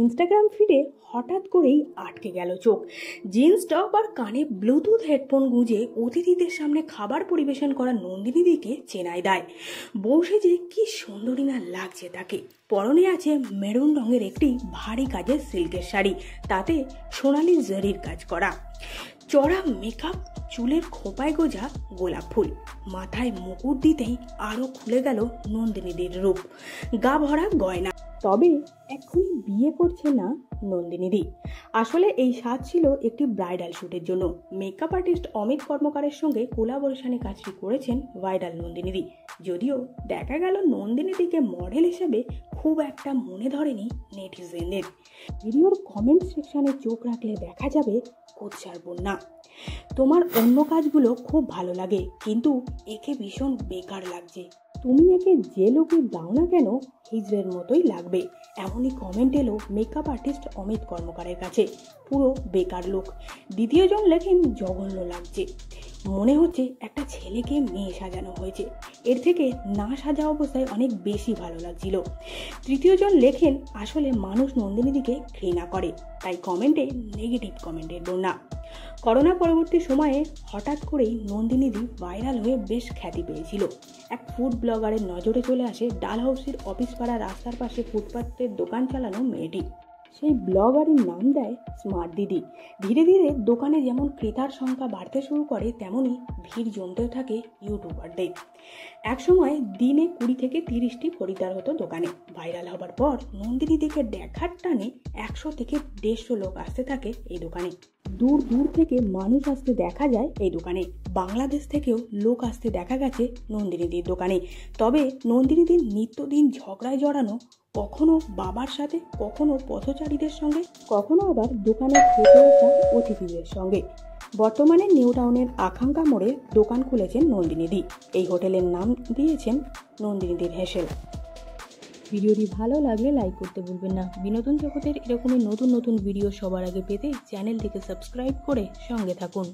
Instagram ফিডে হঠাৎ করেই আটকে গেল চোখ। জিন্স টপ আর কানে ব্লুটুথ হেডফোন গুঁজে অতিথিদের সামনে খাবার পরিবেশন করা নন্দিনীদিকে চেনাই দেয়। বউ সেজে কি সুন্দরী না লাগছে তাকে। পরনে আছে মেরুন রঙের একটি ভারী কাজের সিল্কের শাড়ি, তাতে সোনালি জরির কাজ করা। চড়া মেকআপ, চুলের খোপায় গোজা গোলাপ ফুল, মাথায় মুকুট দিতেই আরো খুলে গেল নন্দিনীদের রূপ। গা ভরা গয়না। তবে এক্ষুনি বিয়ে করছে না নন্দিনীদি। আসলে এই সাজ ছিল একটি ব্রাইডাল শুটের জন্য। মেকআপ আর্টিস্ট অমিত কর্মকারের সঙ্গে কোলাবোরেশনে কাজটি করেছেন ভাইরাল নন্দিনীদি। যদিও দেখা গেল নন্দিনীদিকে মডেল হিসেবে খুব একটা মনে ধরেনি নেটিজেনদের। ভিডিওর কমেন্ট সেকশনে চোখ রাখলে দেখা যাবে কোচ্ছার বন্যা। তোমার অন্য কাজগুলো খুব ভালো লাগে, কিন্তু একে ভীষণ বেকার লাগছে। তুমি একে যে লুকই দাও না কেন হিজড়ের মতোই লাগবে। এমনই কমেন্ট এলো মেকআপ আর্টিস্ট অমিত কর্মকারের কাছে। পুরো বেকার লুক। দ্বিতীয়জন লেখেন জঘন্য লাগছে, মনে হচ্ছে একটা ছেলেকে মেয়ে সাজানো হয়েছে, এর থেকে না সাজা অবস্থায় অনেক বেশি ভালো লাগছিল। তৃতীয়জন লেখেন আসলে মানুষ নন্দিনীদিকে ঘৃণা করে, তাই কমেন্টে নেগেটিভ কমেন্টের বন্যা। করোনা পরবর্তী সময়ে হঠাৎ করেই নন্দিনীদি ভাইরাল হয়ে বেশ খ্যাতি পেয়েছিল। এক ফুড ব্লগারের নজরে চলে আসে ডালহাউসির অফিস পাড়া রাস্তার পাশে ফুটপাতের দোকান চালানো মেয়েটি। সেই ব্লগারের নাম দেয় স্মার্ট দিদি। ধীরে ধীরে দোকানে যেমন ক্রেতার সংখ্যা বাড়তে শুরু করে, তেমনই ভিড় জমতে থাকে ইউটিউবারদের। একসময় দিনে 20 থেকে 30টি খরিদ্দার হতো দোকানে। ভাইরাল হবার পর নন্দিনীদিকে দেখার টানে 100 থেকে 150 লোক আসতে থাকে এই দোকানে। দূর দূর থেকে মানুষ আসতে দেখা যায় এই দোকানে। বাংলাদেশ থেকেও লোক আসতে দেখা গেছে নন্দিনীদির দোকানে। তবে নন্দিনীদির নিত্যদিন ঝগড়ায় জড়ানো, কখনো বাবার সাথে, কখনো পথচারীদের সঙ্গে, কখনো আবার দোকানে খেতে আসা অতিথিদের সঙ্গে। বর্তমানে নিউ টাউনের আকাঙ্ক্ষা মোড়ে দোকান খুলেছেন নন্দিনীদি। এই হোটেলের নাম দিয়েছেন নন্দিনীদির হেসেল। ভিডিওটি ভালো লাগলে লাইক করতে ভুলবেন না। বিনোদন জগতের এরকমই নতুন নতুন ভিডিও সবার আগে পেতে চ্যানেলটিকে সাবস্ক্রাইব করে সঙ্গে থাকুন।